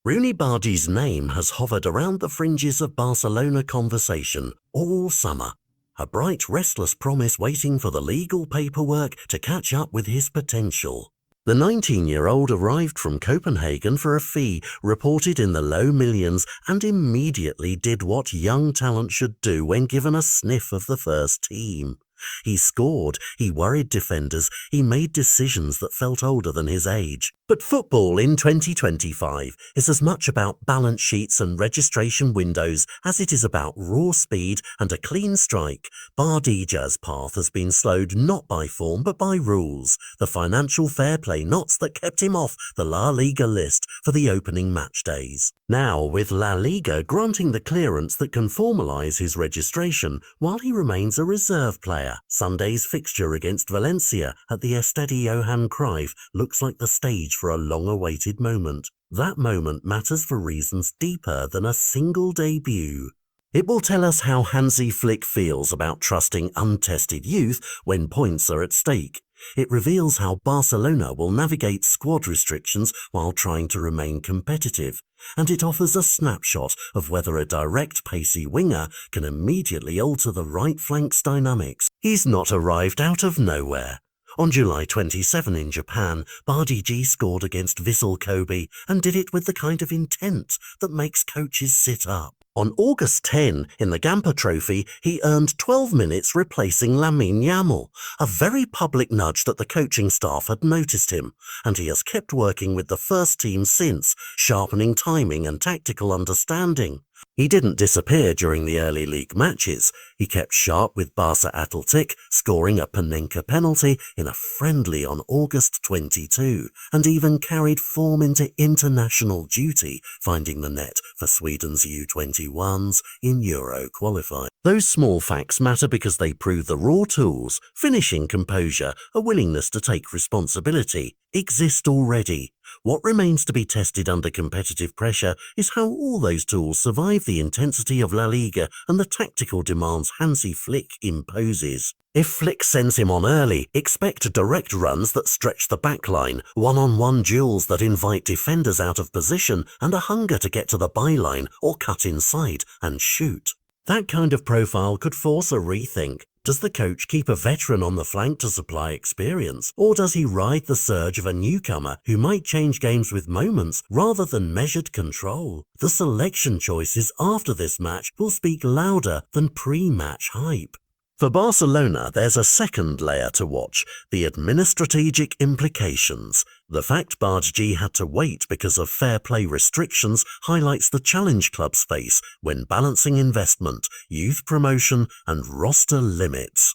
Bardghji's name has hovered around the fringes of Barcelona conversation all summer, a bright, restless promise waiting for the legal paperwork to catch up with his potential. The 19-year-old arrived from Copenhagen for a fee reported in the low millions and immediately did what young talent should do when given a sniff of the first team. He scored, he worried defenders, he made decisions that felt older than his age. But football in 2025 is as much about balance sheets and registration windows as it is about raw speed and a clean strike. Bardghji's path has been slowed not by form but by rules, the financial fair play knots that kept him off the La Liga list for the opening match days. Now, with La Liga granting the clearance that can formalise his registration while he remains a reserve player, Sunday's fixture against Valencia at the Estadio Johan Cruyff looks like the stage for a long-awaited moment. That moment matters for reasons deeper than a single debut. It will tell us how Hansi Flick feels about trusting untested youth when points are at stake. It reveals how Barcelona will navigate squad restrictions while trying to remain competitive. And it offers a snapshot of whether a direct, pacey winger can immediately alter the right flank's dynamics. He's not arrived out of nowhere. On July 27 in Japan, Bardghji scored against Vissel Kobe and did it with the kind of intent that makes coaches sit up. On August 10, in the Gamper Trophy, he earned 12 minutes replacing Lamine Yamal, a very public nudge that the coaching staff had noticed him, and he has kept working with the first team since, sharpening timing and tactical understanding. He didn't disappear during the early league matches. He kept sharp with Barca Athletic, scoring a Panenka penalty in a friendly on August 22, and even carried form into international duty, finding the net for Sweden's U21s in Euro qualifying. Those small facts matter because they prove the raw tools, finishing composure, a willingness to take responsibility, exist already. What remains to be tested under competitive pressure is how all those tools survive the intensity of La Liga and the tactical demands Hansi Flick imposes. If Flick sends him on early, expect direct runs that stretch the backline, one-on-one duels that invite defenders out of position, and a hunger to get to the byline or cut inside and shoot. That kind of profile could force a rethink. Does the coach keep a veteran on the flank to supply experience, or does he ride the surge of a newcomer who might change games with moments rather than measured control? The selection choices after this match will speak louder than pre-match hype. For Barcelona, there's a second layer to watch, the administrative implications. The fact Bardghji had to wait because of fair play restrictions highlights the challenge clubs face when balancing investment, youth promotion, and roster limits.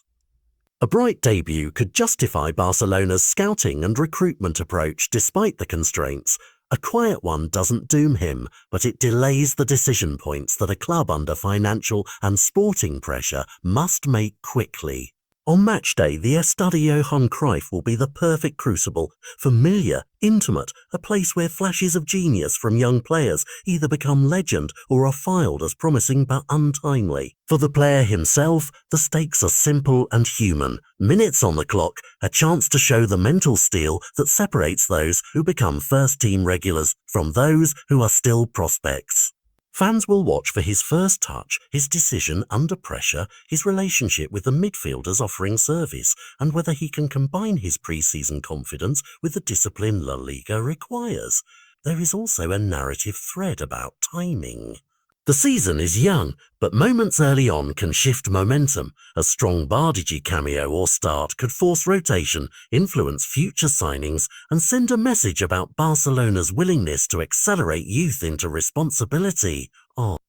A bright debut could justify Barcelona's scouting and recruitment approach despite the constraints. A quiet one doesn't doom him, but it delays the decision points that a club under financial and sporting pressure must make quickly. On match day, the Estadio Johan Cruyff will be the perfect crucible, familiar, intimate, a place where flashes of genius from young players either become legend or are filed as promising but untimely. For the player himself, the stakes are simple and human. Minutes on the clock, a chance to show the mental steel that separates those who become first-team regulars from those who are still prospects. Fans will watch for his first touch, his decision under pressure, his relationship with the midfielders offering service, and whether he can combine his pre-season confidence with the discipline La Liga requires. There is also a narrative thread about timing. The season is young, but moments early on can shift momentum. A strong Bardghji cameo or start could force rotation, influence future signings, and send a message about Barcelona's willingness to accelerate youth into responsibility.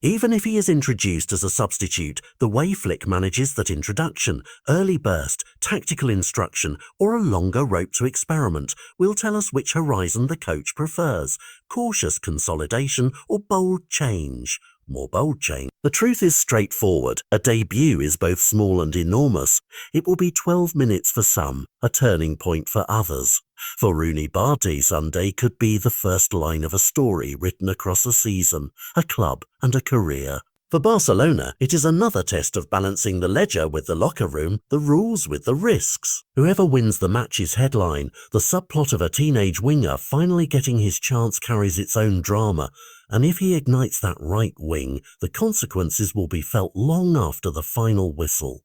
Even if he is introduced as a substitute, the way Flick manages that introduction, early burst, tactical instruction, or a longer rope to experiment will tell us which horizon the coach prefers, cautious consolidation or bold change. More bold change. The truth is straightforward. A debut is both small and enormous. It will be 12 minutes for some, a turning point for others. For Bardghji, Sunday could be the first line of a story written across a season, a club and a career. For Barcelona, it is another test of balancing the ledger with the locker room, the rules with the risks. Whoever wins the match's headline, the subplot of a teenage winger finally getting his chance carries its own drama, and if he ignites that right wing, the consequences will be felt long after the final whistle.